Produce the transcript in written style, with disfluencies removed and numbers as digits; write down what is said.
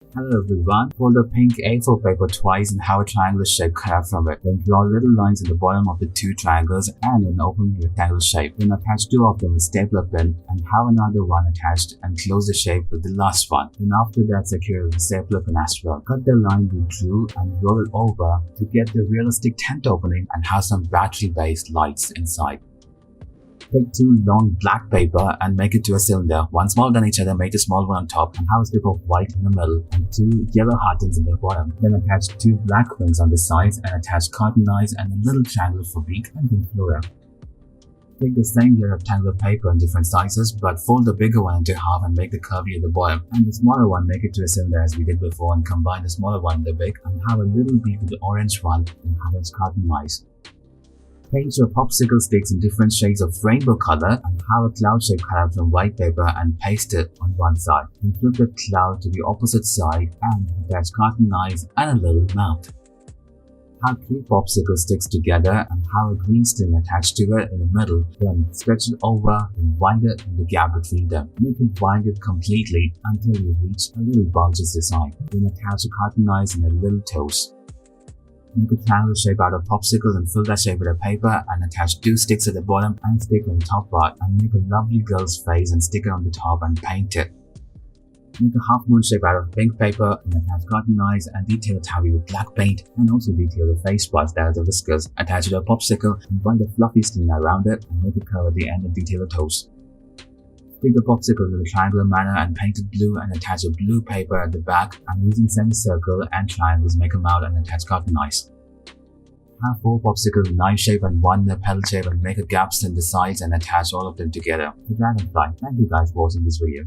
Hello everyone, fold the pink A4 paper twice and have a triangular shape cut out from it. Then draw little lines at the bottom of the two triangles and an open rectangle shape. Then attach two of them with stapler pin and have another one attached and close the shape with the last one. Then after that secure with the stapler pin as well. Cut the line we drew and roll it over to get the realistic tent opening and have some battery-based lights inside. Take two long black paper and make it to a cylinder, one smaller than each other, make a small one on top and have a strip of white in the middle and two yellow heartins in the bottom. Then attach two black wings on the sides and attach cotton eyes and a little triangle for beak and then flora. Take the same layer of rectangular paper in different sizes but fold the bigger one into half and make the curvy at the bottom, and the smaller one make it to a cylinder as we did before and combine the smaller one with the big and have a little beak with the orange one and attach cotton eyes. Paint your popsicle sticks in different shades of rainbow color and have a cloud shape cut out from white paper and paste it on one side. Then flip the cloud to the opposite side and attach cotton eyes and a little mouth. Have three popsicle sticks together and have a green string attached to it in the middle. Then stretch it over and wind it in the gap between them. Make it winded completely until you reach a little bulges design. Then attach the cotton eyes and the little toes. Make a triangle shape out of popsicles and fill that shape with a paper and attach two sticks at the bottom and a stick on the top part and make a lovely girl's face and stick it on the top and paint it. Make a half moon shape out of pink paper and attach cotton eyes and detail the tabby with black paint and also detail the face parts that are the whiskers. Attach it to a popsicle and bind a fluffy string around it and make it curve at the end and detail the toes. Stick the popsicle in a triangular manner and paint it blue and attach a blue paper at the back and using semicircle and triangles make a mouth and attach cotton eyes. Have four popsicles in knife shape and one in a petal shape and make a gaps in the sides and attach all of them together. The dragonfly. Thank you guys for watching this video.